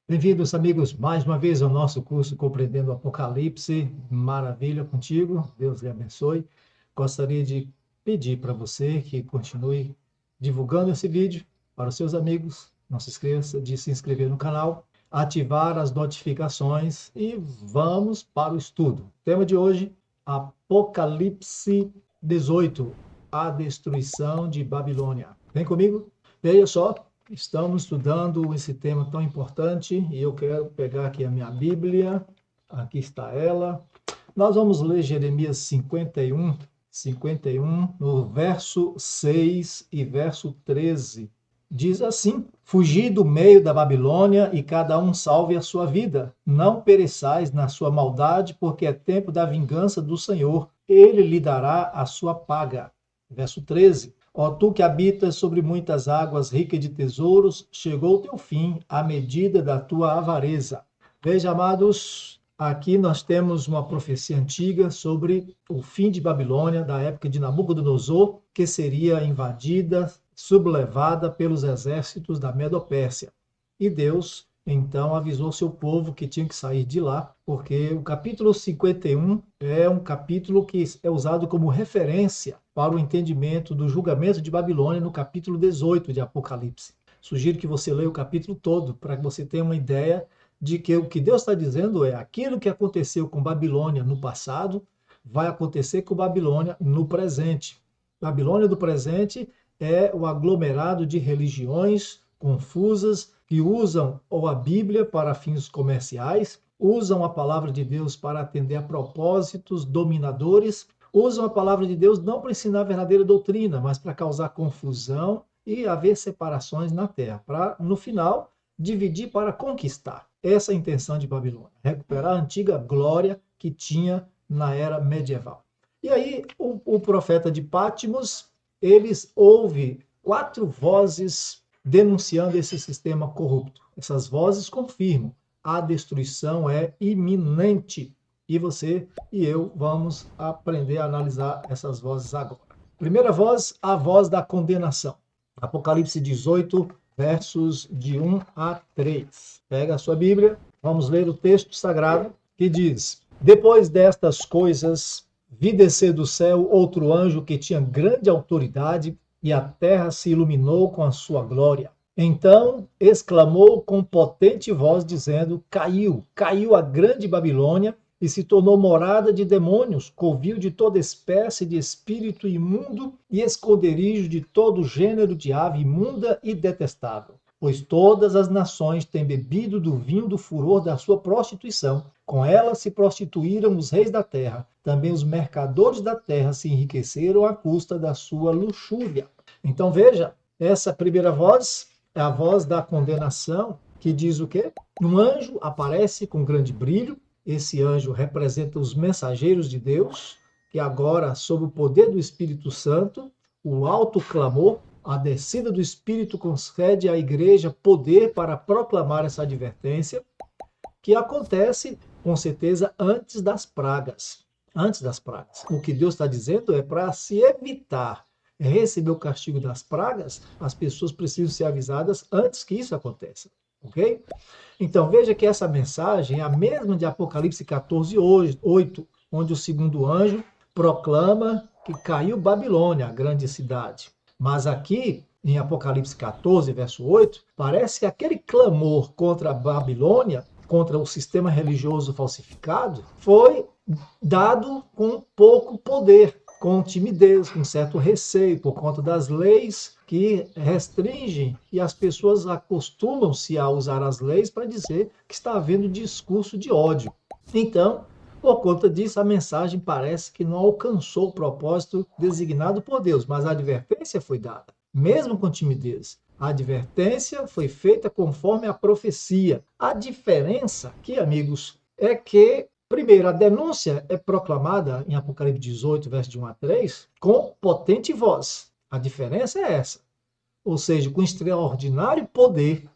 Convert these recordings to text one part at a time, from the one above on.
Bem-vindos, amigos, mais uma vez ao nosso curso Compreendendo o Apocalipse. Maravilha contigo, Deus lhe abençoe. Gostaria de pedir para você que continue divulgando esse vídeo para os seus amigos. Não se esqueça de se inscrever no canal, ativar as notificações e vamos para o estudo. Tema de hoje, Apocalipse 18, a destruição de Babilônia. Vem comigo, veja só. Estamos estudando esse tema tão importante e eu quero pegar aqui a minha Bíblia. Aqui está ela. Nós vamos ler Jeremias 51, no verso 6 e verso 13. Diz assim: Fugi do meio da Babilônia e cada um salve a sua vida. Não pereçais na sua maldade, porque é tempo da vingança do Senhor. Ele lhe dará a sua paga. Verso 13. Ó tu que habitas sobre muitas águas, rica de tesouros, chegou o teu fim, à medida da tua avareza. Veja, amados, aqui nós temos uma profecia antiga sobre o fim de Babilônia, da época de Nabucodonosor, que seria invadida, sublevada pelos exércitos da Medopérsia. E Deus, então, avisou seu povo que tinha que sair de lá, porque o capítulo 51 é um capítulo que é usado como referência para o entendimento do julgamento de Babilônia no capítulo 18 de Apocalipse. Sugiro que você leia o capítulo todo para que você tenha uma ideia de que o que Deus está dizendo é aquilo que aconteceu com Babilônia no passado vai acontecer com Babilônia no presente. Babilônia do presente é o aglomerado de religiões confusas que usam ou a Bíblia para fins comerciais, usam a palavra de Deus para atender a propósitos dominadores, usam a palavra de Deus não para ensinar a verdadeira doutrina, mas para causar confusão e haver separações na terra, para, no final, dividir para conquistar. Essa é a intenção de Babilônia, recuperar a antiga glória que tinha na era medieval. E aí, o profeta de Pátimos, eles ouve 4 vozes denunciando esse sistema corrupto. Essas vozes confirmam a destruição é iminente. E você e eu vamos aprender a analisar essas vozes agora. Primeira voz, a voz da condenação. Apocalipse 18, versos de 1 a 3. Pega a sua Bíblia, vamos ler o texto sagrado que diz: Depois destas coisas, vi descer do céu outro anjo que tinha grande autoridade, e a terra se iluminou com a sua glória. Então exclamou com potente voz, dizendo: caiu a grande Babilônia, e se tornou morada de demônios, covil de toda espécie de espírito imundo e esconderijo de todo gênero de ave imunda e detestável. Pois todas as nações têm bebido do vinho do furor da sua prostituição. Com ela se prostituíram os reis da terra. Também os mercadores da terra se enriqueceram à custa da sua luxúria. Então veja, essa primeira voz é a voz da condenação, que diz o quê? Um anjo aparece com grande brilho. Esse anjo representa os mensageiros de Deus, que agora, sob o poder do Espírito Santo, o alto clamor, a descida do Espírito concede à igreja poder para proclamar essa advertência, que acontece, com certeza, antes das pragas. Antes das pragas. O que Deus está dizendo é para se evitar receber o castigo das pragas, as pessoas precisam ser avisadas antes que isso aconteça. Ok? Então veja que essa mensagem é a mesma de Apocalipse 14, 8, onde o segundo anjo proclama que caiu Babilônia, a grande cidade. Mas aqui, em Apocalipse 14, verso 8, parece que aquele clamor contra a Babilônia, contra o sistema religioso falsificado, foi dado com pouco poder, com timidez, com certo receio, por conta das leis que restringem, e as pessoas acostumam-se a usar as leis para dizer que está havendo discurso de ódio. Então, por conta disso, a mensagem parece que não alcançou o propósito designado por Deus, mas a advertência foi dada, mesmo com timidez. A advertência foi feita conforme a profecia. A diferença aqui, amigos, é que primeiro, a denúncia é proclamada em Apocalipse 18, verso de 1 a 3, com potente voz. A diferença é essa. Ou seja, com extraordinário poder,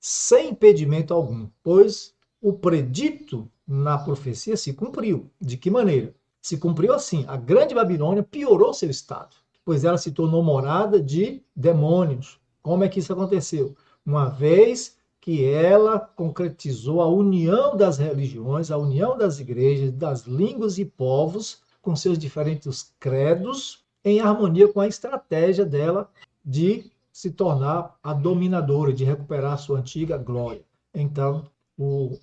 sem impedimento algum, pois o predito na profecia se cumpriu. De que maneira? Se cumpriu assim: a grande Babilônia piorou seu estado, pois ela se tornou morada de demônios. Como é que isso aconteceu? Uma vez que ela concretizou a união das religiões, a união das igrejas, das línguas e povos, com seus diferentes credos, em harmonia com a estratégia dela de se tornar a dominadora, de recuperar a sua antiga glória. Então, o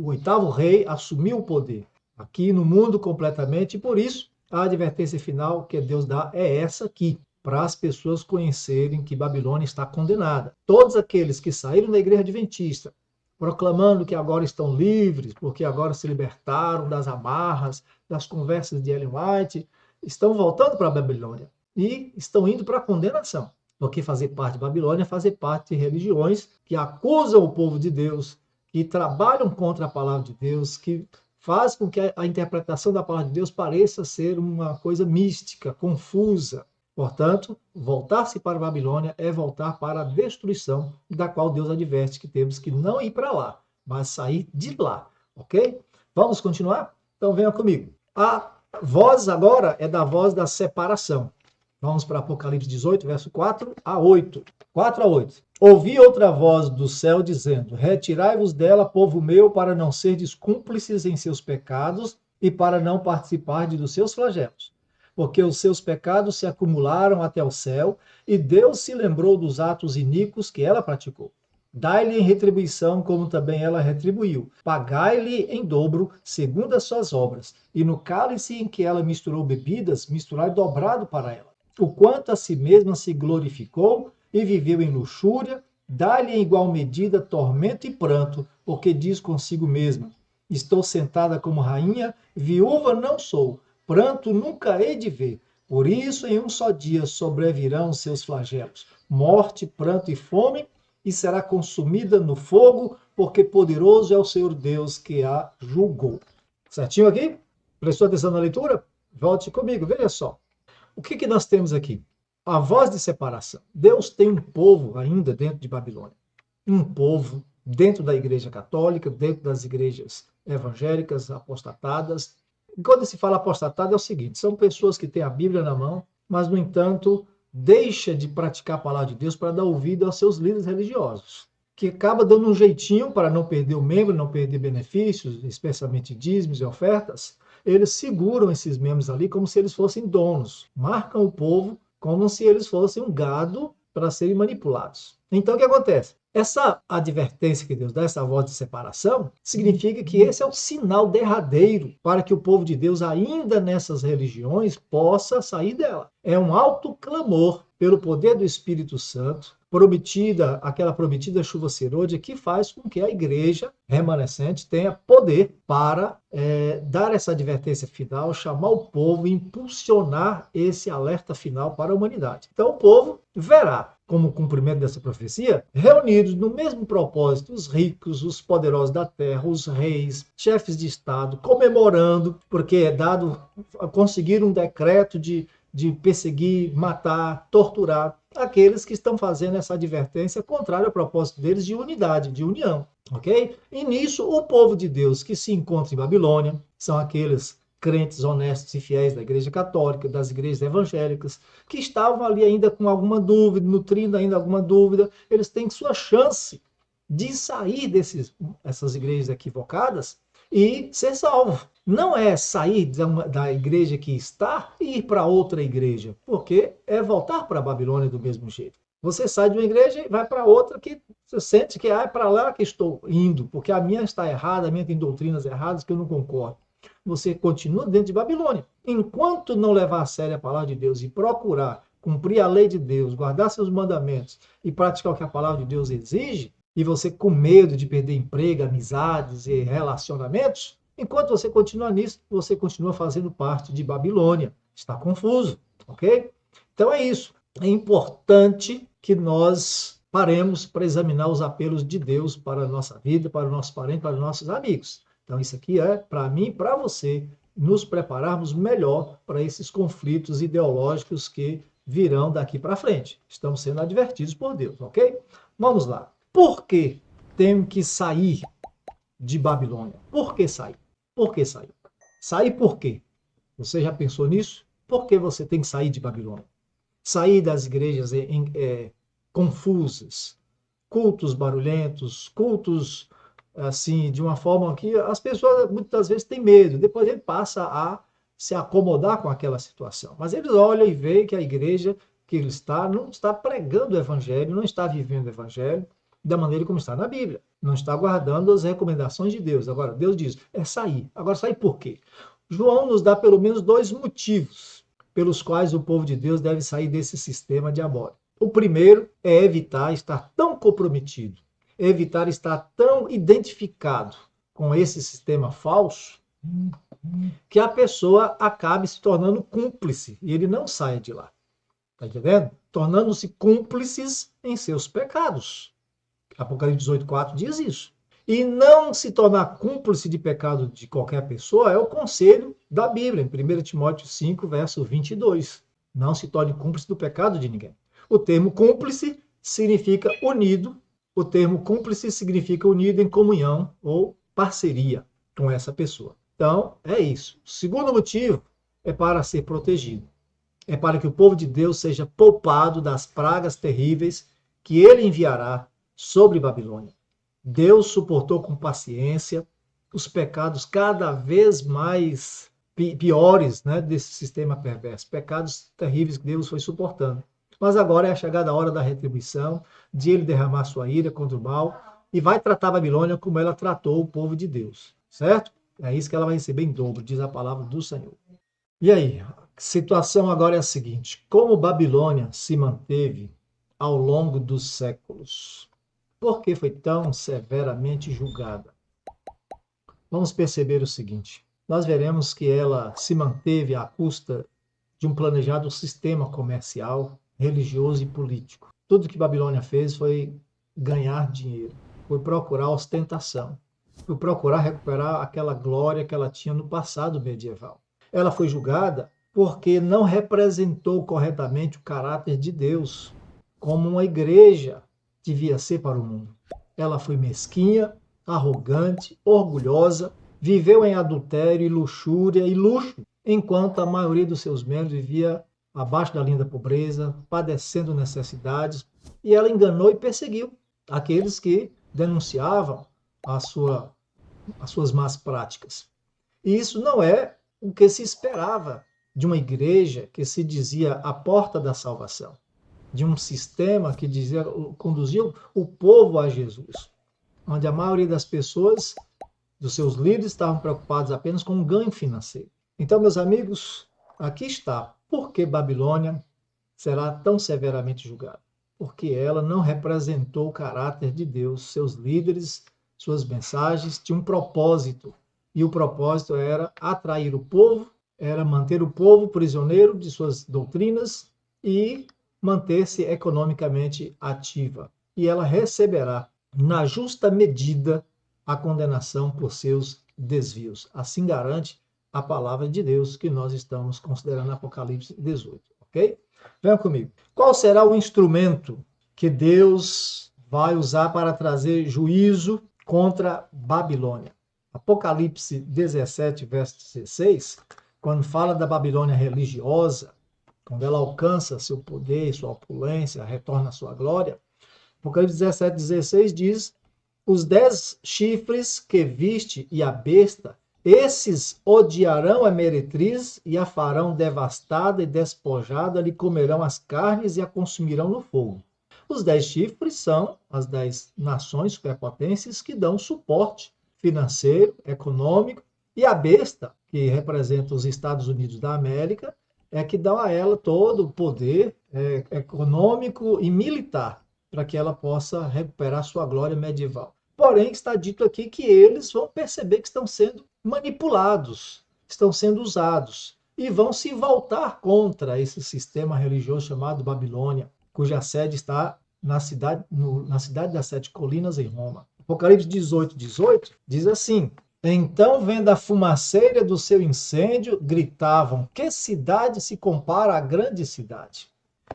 oitavo rei assumiu o poder aqui no mundo completamente, e por isso a advertência final que Deus dá é essa aqui, para as pessoas conhecerem que Babilônia está condenada. Todos aqueles que saíram da igreja adventista, proclamando que agora estão livres, porque agora se libertaram das amarras, das conversas de Ellen White, estão voltando para a Babilônia e estão indo para a condenação. Porque fazer parte de Babilônia é fazer parte de religiões que acusam o povo de Deus, que trabalham contra a palavra de Deus, que faz com que a interpretação da palavra de Deus pareça ser uma coisa mística, confusa. Portanto, voltar-se para a Babilônia é voltar para a destruição, da qual Deus adverte que temos que não ir para lá, mas sair de lá, ok? Vamos continuar? Então venha comigo. A voz agora é da voz da separação. Vamos para Apocalipse 18, verso 4 a 8. 4 a 8. Ouvi outra voz do céu dizendo: retirai-vos dela, povo meu, para não serdes cúmplices em seus pecados e para não participardes dos seus flagelos. Porque os seus pecados se acumularam até o céu, e Deus se lembrou dos atos iníquos que ela praticou. Dai-lhe em retribuição, como também ela retribuiu. Pagai-lhe em dobro, segundo as suas obras. E no cálice em que ela misturou bebidas, misturai dobrado para ela. O quanto a si mesma se glorificou e viveu em luxúria, dá-lhe em igual medida tormento e pranto, porque diz consigo mesma: estou sentada como rainha, viúva não sou, pranto nunca hei de ver. Por isso, em um só dia sobrevirão os seus flagelos: morte, pranto e fome, e será consumida no fogo, porque poderoso é o Senhor Deus que a julgou. Certinho aqui? Prestou atenção na leitura? Volte comigo, veja só. O que nós temos aqui? A voz de separação. Deus tem um povo ainda dentro de Babilônia. Um povo dentro da igreja católica, dentro das igrejas evangélicas apostatadas. E quando se fala apostatado é o seguinte: são pessoas que têm a Bíblia na mão, mas, no entanto, deixa de praticar a palavra de Deus para dar ouvido aos seus líderes religiosos, que acaba dando um jeitinho para não perder o membro, não perder benefícios, especialmente dízimos e ofertas. Eles seguram esses membros ali como se eles fossem donos, marcam o povo como se eles fossem um gado para serem manipulados. Então, o que acontece? Essa advertência que Deus dá, essa voz de separação, significa que esse é o sinal derradeiro para que o povo de Deus, ainda nessas religiões, possa sair dela. É um alto clamor pelo poder do Espírito Santo, aquela prometida chuva serôdia, que faz com que a igreja remanescente tenha poder para dar essa advertência final, chamar o povo e impulsionar esse alerta final para a humanidade. Então o povo verá, como cumprimento dessa profecia, reunidos no mesmo propósito, os ricos, os poderosos da terra, os reis, chefes de Estado, comemorando, porque conseguiram um decreto de perseguir, matar, torturar aqueles que estão fazendo essa advertência contrária ao propósito deles de unidade, de união, ok? E nisso, o povo de Deus que se encontra em Babilônia, são aqueles crentes honestos e fiéis da Igreja Católica, das igrejas evangélicas, que estavam ali ainda com alguma dúvida, nutrindo ainda alguma dúvida, eles têm sua chance de sair dessas igrejas equivocadas e ser salvo. Não é sair da igreja que está e ir para outra igreja, porque é voltar para a Babilônia do mesmo jeito. Você sai de uma igreja e vai para outra que você sente que é para lá que estou indo, porque a minha está errada, a minha tem doutrinas erradas que eu não concordo. Você continua dentro de Babilônia. Enquanto não levar a sério a palavra de Deus e procurar cumprir a lei de Deus, guardar seus mandamentos e praticar o que a palavra de Deus exige, e você com medo de perder emprego, amizades e relacionamentos, enquanto você continua nisso, você continua fazendo parte de Babilônia. Está confuso, ok? Então é isso. É importante que nós paremos para examinar os apelos de Deus para a nossa vida, para os nossos parentes, para os nossos amigos. Então isso aqui é para mim e para você nos prepararmos melhor para esses conflitos ideológicos que virão daqui para frente. Estamos sendo advertidos por Deus, ok? Vamos lá. Por que tenho que sair de Babilônia? Por que sair? Por que sair? Sair por quê? Você já pensou nisso? Por que você tem que sair de Babilônia? Sair das igrejas confusas, cultos barulhentos, cultos assim, de uma forma que as pessoas muitas vezes têm medo, depois ele passa a se acomodar com aquela situação. Mas eles olham e veem que a igreja que ele está não está pregando o evangelho, não está vivendo o evangelho da maneira como está na Bíblia, não está guardando as recomendações de Deus. Agora, Deus diz, é sair. Agora, sair por quê? João nos dá pelo menos 2 motivos pelos quais o povo de Deus deve sair desse sistema diabólico. O primeiro é evitar estar tão comprometido, evitar estar tão identificado com esse sistema falso, que a pessoa acabe se tornando cúmplice e ele não saia de lá. Está entendendo? Tornando-se cúmplices em seus pecados. Apocalipse 18:4 diz isso. E não se tornar cúmplice de pecado de qualquer pessoa é o conselho da Bíblia, em 1 Timóteo 5, verso 22. Não se torne cúmplice do pecado de ninguém. O termo cúmplice significa unido, o termo cúmplice significa unido em comunhão ou parceria com essa pessoa. Então, é isso. O segundo motivo é para ser protegido. É para que o povo de Deus seja poupado das pragas terríveis que ele enviará sobre Babilônia. Deus suportou com paciência os pecados cada vez mais piores, né, desse sistema perverso. Pecados terríveis que Deus foi suportando. Mas agora é a chegada a hora da retribuição, de ele derramar sua ira contra o mal e vai tratar a Babilônia como ela tratou o povo de Deus, certo? É isso que ela vai receber em dobro, diz a palavra do Senhor. E aí, a situação agora é a seguinte: como Babilônia se manteve ao longo dos séculos? Por que foi tão severamente julgada? Vamos perceber o seguinte: nós veremos que ela se manteve à custa de um planejado sistema comercial, religioso e político. Tudo que Babilônia fez foi ganhar dinheiro, foi procurar ostentação, foi procurar recuperar aquela glória que ela tinha no passado medieval. Ela foi julgada porque não representou corretamente o caráter de Deus, como uma igreja devia ser para o mundo. Ela foi mesquinha, arrogante, orgulhosa, viveu em adultério e luxúria e luxo, enquanto a maioria dos seus membros vivia abaixo da linha da pobreza, padecendo necessidades, e ela enganou e perseguiu aqueles que denunciavam as suas más práticas. E isso não é o que se esperava de uma igreja que se dizia a porta da salvação, de um sistema que dizia, conduzia o povo a Jesus, onde a maioria das pessoas, dos seus líderes, estavam preocupados apenas com o ganho financeiro. Então, meus amigos, aqui está. Por que Babilônia será tão severamente julgada? Porque ela não representou o caráter de Deus. Seus líderes, suas mensagens tinham um propósito. E o propósito era atrair o povo, era manter o povo prisioneiro de suas doutrinas e manter-se economicamente ativa. E ela receberá, na justa medida, a condenação por seus desvios. Assim garante a palavra de Deus que nós estamos considerando Apocalipse 18, ok? Venham comigo. Qual será o instrumento que Deus vai usar para trazer juízo contra Babilônia? Apocalipse 17, verso 16, quando fala da Babilônia religiosa, quando ela alcança seu poder, sua opulência, retorna à sua glória, Apocalipse 17, 16 diz: os 10 chifres que viste e a besta, esses odiarão a meretriz e a farão devastada e despojada, lhe comerão as carnes e a consumirão no fogo. Os 10 chifres são as 10 nações superpotências que dão suporte financeiro, econômico, e a besta, que representa os Estados Unidos da América, é que dá a ela todo o poder econômico e militar para que ela possa recuperar sua glória medieval. Porém, está dito aqui que eles vão perceber que estão sendo manipulados, estão sendo usados e vão se voltar contra esse sistema religioso chamado Babilônia, cuja sede está na cidade das 7 colinas em Roma. Apocalipse 18, 18 diz assim: então, vendo a fumaceira do seu incêndio, gritavam: que cidade se compara à grande cidade?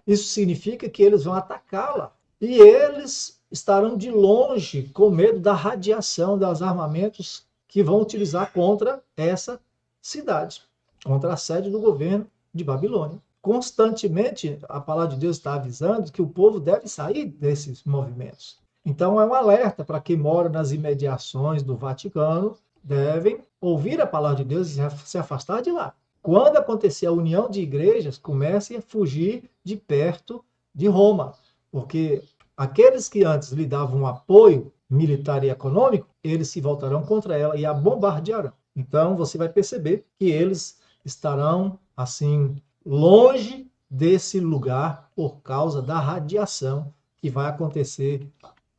Isso significa que eles vão atacá-la. E eles estarão de longe com medo da radiação dos armamentos que vão utilizar contra essa cidade, contra a sede do governo de Babilônia. Constantemente, a palavra de Deus está avisando que o povo deve sair desses movimentos. Então é um alerta para quem mora nas imediações do Vaticano, devem ouvir a palavra de Deus e se afastar de lá. Quando acontecer a união de igrejas, comecem a fugir de perto de Roma, porque aqueles que antes lhe davam apoio militar e econômico, eles se voltarão contra ela e a bombardearão. Então você vai perceber que eles estarão assim longe desse lugar por causa da radiação que vai acontecer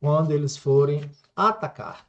quando eles forem atacar,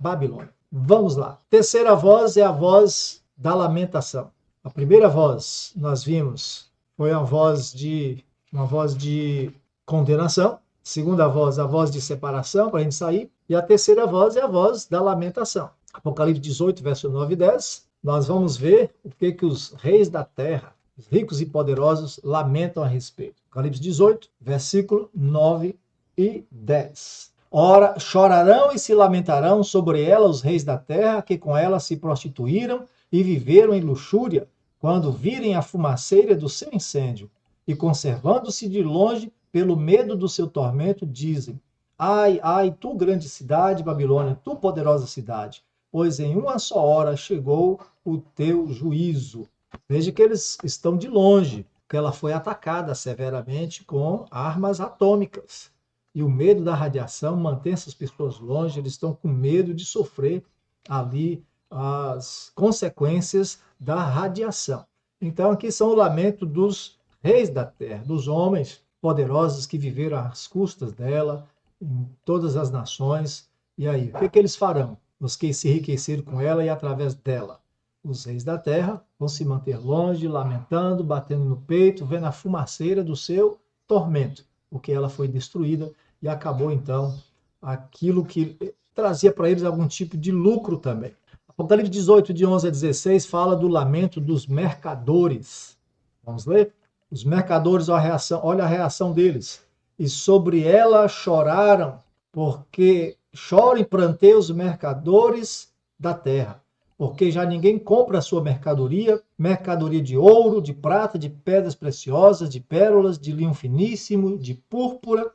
Babilônia. Vamos lá. Terceira voz é a voz da lamentação. A primeira voz, nós vimos, foi uma voz de condenação. Segunda voz, a voz de separação, para a gente sair. E a terceira voz é a voz da lamentação. Apocalipse 18, verso 9 e 10. Nós vamos ver o que os reis da terra, os ricos e poderosos, lamentam a respeito. Apocalipse 18, versículo 9 e 10. Ora, chorarão e se lamentarão sobre ela os reis da terra, que com ela se prostituíram e viveram em luxúria, quando virem a fumaceira do seu incêndio, e conservando-se de longe pelo medo do seu tormento, dizem: ai, ai, tu grande cidade, Babilônia, tu poderosa cidade, pois em uma só hora chegou o teu juízo. Veja que eles estão de longe, que ela foi atacada severamente com armas atômicas. E o medo da radiação mantém essas pessoas longe, eles estão com medo de sofrer ali as consequências da radiação. Então, aqui são o lamento dos reis da terra, dos homens poderosos que viveram às custas dela, em todas as nações. E aí, o que eles farão? Os que se enriqueceram com ela e através dela. Os reis da terra vão se manter longe, lamentando, batendo no peito, vendo a fumaceira do seu tormento, porque ela foi destruída e acabou, então, aquilo que trazia para eles algum tipo de lucro também. Apocalipse 18, de 11 a 16, fala do lamento dos mercadores. Vamos ler? Os mercadores, olha a reação deles. E sobre ela choraram, porque choram e pranteiam os mercadores da terra, porque já ninguém compra a sua mercadoria de ouro, de prata, de pedras preciosas, de pérolas, de linho finíssimo, de púrpura,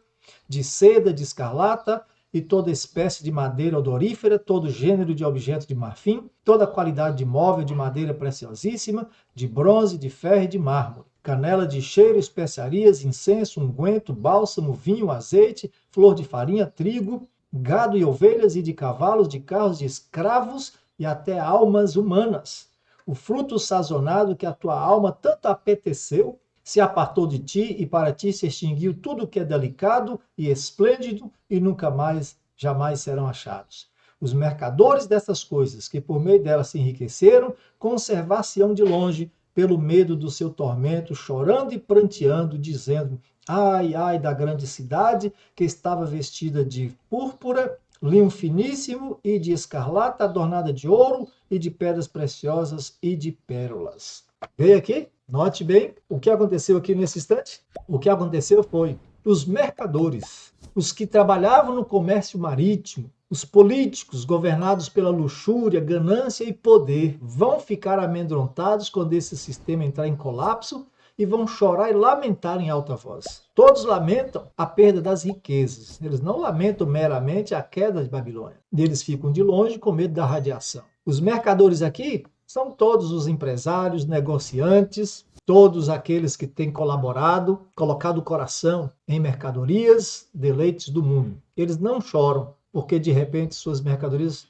de seda, de escarlata, e toda espécie de madeira odorífera, todo gênero de objeto de marfim, toda qualidade de móvel de madeira preciosíssima, de bronze, de ferro e de mármore, canela de cheiro, especiarias, incenso, unguento, bálsamo, vinho, azeite, flor de farinha, trigo, gado e ovelhas, e de cavalos, de carros, de escravos e até almas humanas. O fruto sazonado que a tua alma tanto apeteceu, se apartou de ti, e para ti se extinguiu tudo que é delicado e esplêndido, e nunca mais, jamais serão achados. Os mercadores dessas coisas, que por meio delas se enriqueceram, conservar-se-ão de longe, pelo medo do seu tormento, chorando e pranteando, dizendo: ai, ai da grande cidade, que estava vestida de púrpura, linho finíssimo e de escarlata, adornada de ouro e de pedras preciosas e de pérolas. Veja aqui, note bem o que aconteceu aqui nesse instante. O que aconteceu foi os mercadores, os que trabalhavam no comércio marítimo, os políticos governados pela luxúria, ganância e poder vão ficar amedrontados quando esse sistema entrar em colapso e vão chorar e lamentar em alta voz. Todos lamentam a perda das riquezas. Eles não lamentam meramente a queda de Babilônia. Eles ficam de longe com medo da radiação. Os mercadores aqui são todos os empresários, negociantes, todos aqueles que têm colaborado, colocado o coração em mercadorias, deleites do mundo. Eles não choram porque de repente suas mercadorias,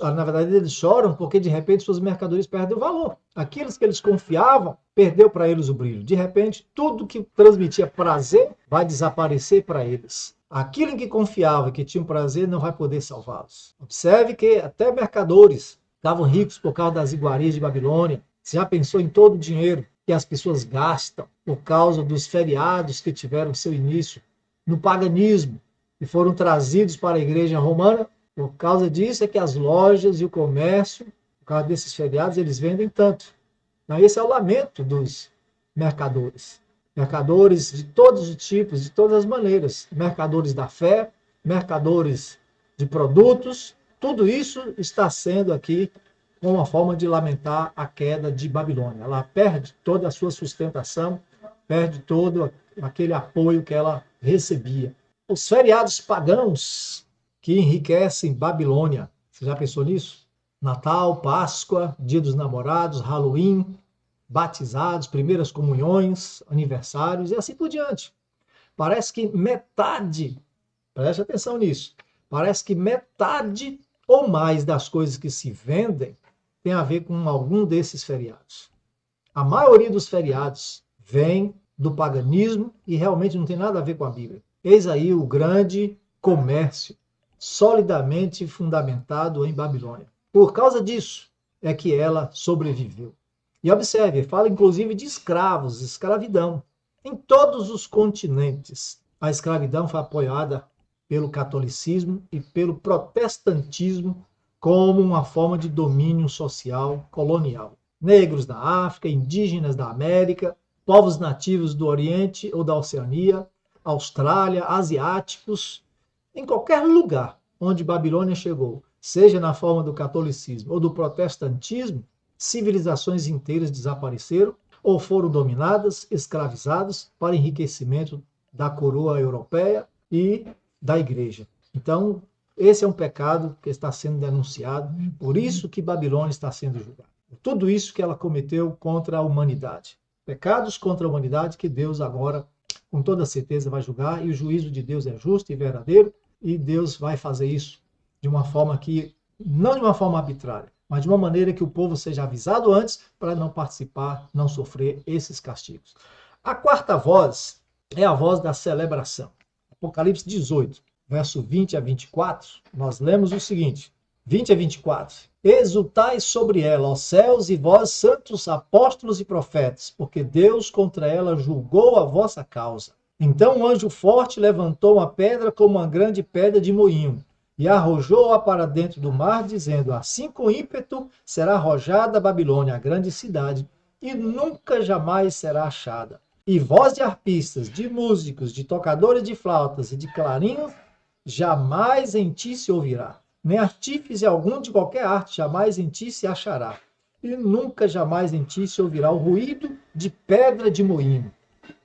na verdade eles choram porque de repente suas mercadorias perdem o valor. Aqueles que eles confiavam, perdeu para eles o brilho. De repente, tudo que transmitia prazer vai desaparecer para eles. Aquilo em que confiava, que tinha prazer, não vai poder salvá-los. Observe que até mercadores estavam ricos por causa das iguarias de Babilônia. Você já pensou em todo o dinheiro que as pessoas gastam por causa dos feriados que tiveram seu início no paganismo e foram trazidos para a igreja romana? Por causa disso é que as lojas e o comércio, por causa desses feriados, eles vendem tanto. Então, esse é o lamento dos mercadores. Mercadores de todos os tipos, de todas as maneiras. Mercadores da fé, mercadores de produtos. Tudo isso está sendo aqui uma forma de lamentar a queda de Babilônia. Ela perde toda a sua sustentação, perde todo aquele apoio que ela recebia. os feriados pagãos que enriquecem Babilônia. Você já pensou nisso? Natal, Páscoa, Dia dos Namorados, Halloween, batizados, primeiras comunhões, aniversários e assim por diante. Parece que metade, preste atenção nisso, parece que metade ou mais das coisas que se vendem tem a ver com algum desses feriados. A maioria dos feriados vem do paganismo e realmente não tem nada a ver com a Bíblia. Eis aí o grande comércio, solidamente fundamentado em Babilônia. Por causa disso é que ela sobreviveu. E observe, fala inclusive de escravos, escravidão. Em todos os continentes, a escravidão foi apoiada pelo catolicismo e pelo protestantismo como uma forma de domínio social colonial. Negros da África, indígenas da América, povos nativos do Oriente ou da Oceania, Austrália, asiáticos, em qualquer lugar onde Babilônia chegou, seja na forma do catolicismo ou do protestantismo, civilizações inteiras desapareceram ou foram dominadas, escravizadas para enriquecimento da coroa europeia e da igreja. Então, esse é um pecado que está sendo denunciado, por isso que Babilônia está sendo julgada. Tudo isso que ela cometeu contra a humanidade. Pecados contra a humanidade que Deus agora, com toda certeza, vai julgar, e o juízo de Deus é justo e verdadeiro, e Deus vai fazer isso de uma forma que, não de uma forma arbitrária, mas de uma maneira que o povo seja avisado antes para não participar, não sofrer esses castigos. A quarta voz é a voz da celebração. Apocalipse 18, verso 20 a 24, nós lemos o seguinte, 20 a 24. Exultai sobre ela, ó céus, e vós, santos apóstolos e profetas, porque Deus contra ela julgou a vossa causa. Então um anjo forte levantou uma pedra como uma grande pedra de moinho, e arrojou-a para dentro do mar, dizendo, assim com ímpeto será arrojada a Babilônia, a grande cidade, e nunca jamais será achada. E voz de arpistas, de músicos, de tocadores de flautas e de clarinhos, jamais em ti se ouvirá. Nem artífice algum de qualquer arte jamais em ti se achará. E nunca jamais em ti se ouvirá o ruído de pedra de moinho.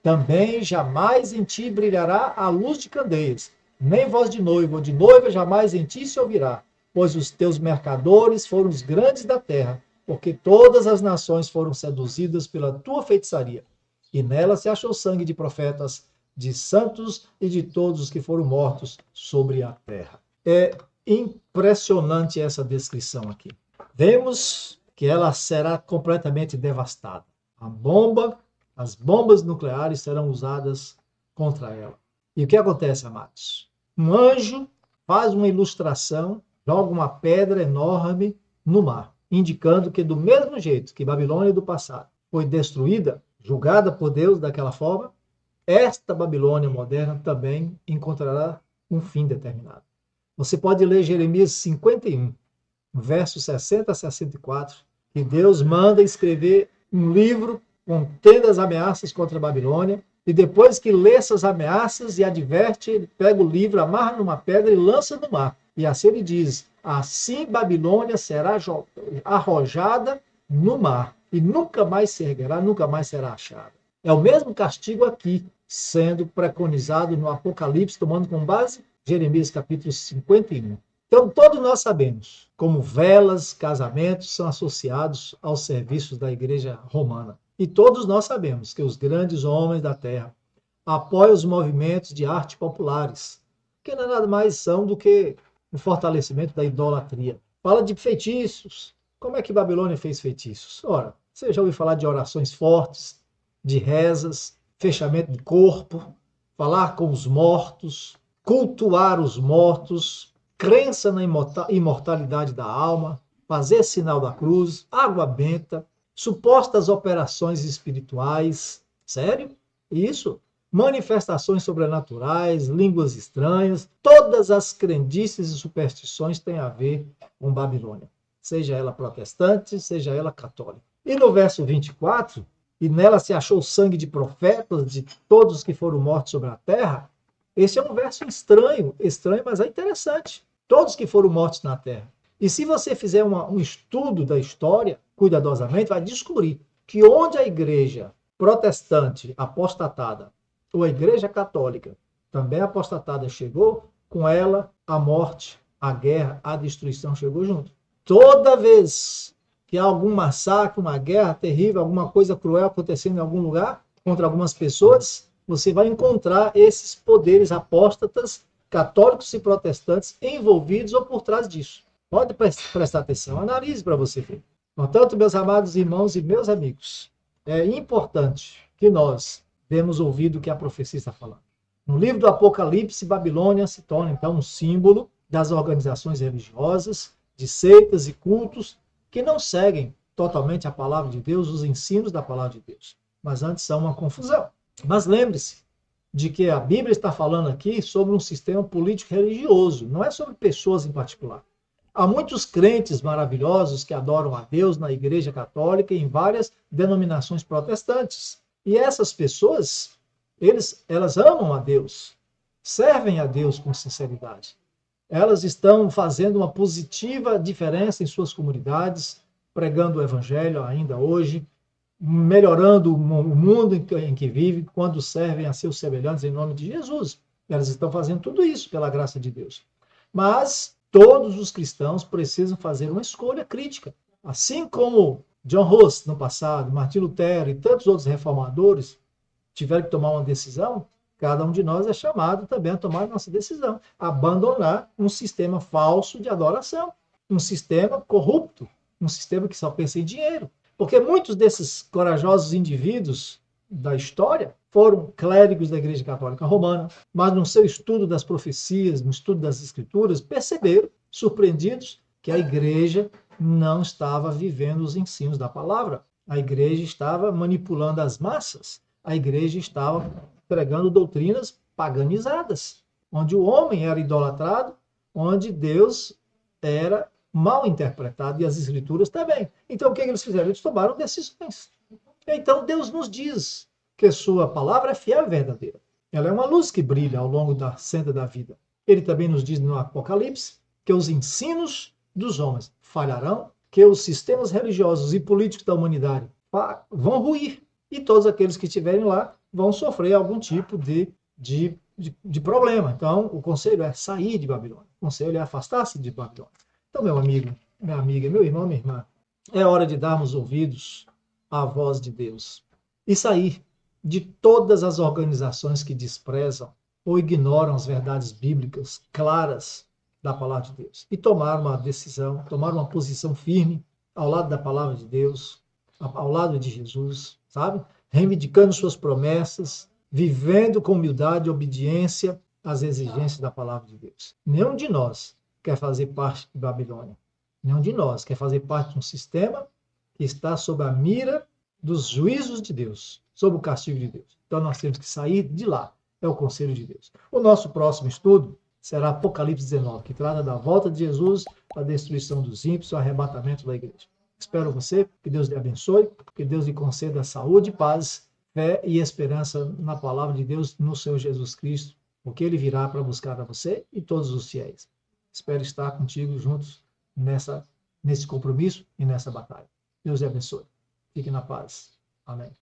Também jamais em ti brilhará a luz de candeias. Nem voz de noivo ou de noiva jamais em ti se ouvirá. Pois os teus mercadores foram os grandes da terra, porque todas as nações foram seduzidas pela tua feitiçaria. E nela se achou sangue de profetas, de santos e de todos os que foram mortos sobre a terra. É impressionante essa descrição aqui. Vemos que ela será completamente devastada. As bombas nucleares serão usadas contra ela. E o que acontece, amados? Um anjo faz uma ilustração, joga uma pedra enorme no mar, indicando que do mesmo jeito que Babilônia do passado foi destruída, julgada por Deus daquela forma, esta Babilônia moderna também encontrará um fim determinado. Você pode ler Jeremias 51, versos 60 a 64, que Deus manda escrever um livro contendo as ameaças contra a Babilônia, e depois que lê essas ameaças e adverte, ele pega o livro, amarra numa pedra e lança no mar. E assim ele diz, assim Babilônia será arrojada no mar, e nunca mais se erguerá, nunca mais será achada. É o mesmo castigo aqui, sendo preconizado no Apocalipse, tomando como base Jeremias capítulo 51. Então, todos nós sabemos como velas, casamentos são associados aos serviços da igreja romana. E todos nós sabemos que os grandes homens da terra apoiam os movimentos de arte populares, que não é nada mais são do que o fortalecimento da idolatria. Fala de feitiços. Como é que Babilônia fez feitiços? Ora, você já ouviu falar de orações fortes, de rezas, fechamento de corpo, falar com os mortos, cultuar os mortos, crença na imortalidade da alma, fazer sinal da cruz, água benta, supostas operações espirituais. Sério? Isso? Manifestações sobrenaturais, línguas estranhas, todas as crendices e superstições têm a ver com Babilônia, seja ela protestante, seja ela católica. E no verso 24, e nela se achou sangue de profetas, de todos que foram mortos sobre a terra, esse é um verso estranho, mas é interessante. Todos que foram mortos na terra. E se você fizer um estudo da história, cuidadosamente, vai descobrir que onde a igreja protestante apostatada, ou a igreja católica, também apostatada chegou, com ela a morte, a guerra, a destruição chegou junto. Toda vez que há algum massacre, uma guerra terrível, alguma coisa cruel acontecendo em algum lugar, contra algumas pessoas, você vai encontrar esses poderes apóstatas, católicos e protestantes envolvidos ou por trás disso. Pode prestar atenção, analise para você ver. Portanto, meus amados irmãos e meus amigos, é importante que nós demos ouvido o que a profecia está falando. No livro do Apocalipse, Babilônia se torna, então, um símbolo das organizações religiosas, de seitas e cultos que não seguem totalmente a palavra de Deus, os ensinos da palavra de Deus, mas antes são uma confusão. Mas lembre-se de que a Bíblia está falando aqui sobre um sistema político religioso, não é sobre pessoas em particular. Há muitos crentes maravilhosos que adoram a Deus na Igreja Católica e em várias denominações protestantes. E essas pessoas, elas amam a Deus, servem a Deus com sinceridade. Elas estão fazendo uma positiva diferença em suas comunidades, pregando o Evangelho ainda hoje, melhorando o mundo em que vivem, quando servem a seus semelhantes em nome de Jesus. Elas estão fazendo tudo isso pela graça de Deus. Mas todos os cristãos precisam fazer uma escolha crítica. Assim como John Hus, no passado, Martim Lutero e tantos outros reformadores tiveram que tomar uma decisão, cada um de nós é chamado também a tomar a nossa decisão, abandonar um sistema falso de adoração, um sistema corrupto, um sistema que só pensa em dinheiro. Porque muitos desses corajosos indivíduos da história foram clérigos da Igreja Católica Romana, mas no seu estudo das profecias, no estudo das Escrituras, perceberam, surpreendidos, que a Igreja não estava vivendo os ensinos da palavra. A Igreja estava manipulando as massas. A Igreja estava pregando doutrinas paganizadas, onde o homem era idolatrado, onde Deus era mal interpretado e as Escrituras também. Então, o que eles fizeram? Eles tomaram decisões. Então, Deus nos diz que sua palavra é fiel e verdadeira. Ela é uma luz que brilha ao longo da senda da vida. Ele também nos diz no Apocalipse que os ensinos dos homens falharão, que os sistemas religiosos e políticos da humanidade vão ruir, e todos aqueles que estiverem lá vão sofrer algum tipo de problema. Então, o conselho é sair de Babilônia. O conselho é afastar-se de Babilônia. Então, meu amigo, minha amiga, meu irmão, minha irmã, é hora de darmos ouvidos à voz de Deus e sair de todas as organizações que desprezam ou ignoram as verdades bíblicas claras da palavra de Deus e tomar uma decisão, tomar uma posição firme ao lado da palavra de Deus, ao lado de Jesus, sabe? Reivindicando suas promessas, vivendo com humildade e obediência às exigências da palavra de Deus. Nenhum de nós quer fazer parte de Babilônia. Nenhum de nós quer fazer parte de um sistema que está sob a mira dos juízos de Deus, sob o castigo de Deus. Então nós temos que sair de lá. É o conselho de Deus. O nosso próximo estudo será Apocalipse 19, que trata da volta de Jesus, a destruição dos ímpios, o arrebatamento da igreja. Espero você, que Deus lhe abençoe, que Deus lhe conceda saúde, paz, fé e esperança na palavra de Deus, no Senhor Jesus Cristo, porque Ele virá para buscar a você e todos os fiéis. Espero estar contigo juntos nesse compromisso e nessa batalha. Deus lhe abençoe. Fique na paz. Amém.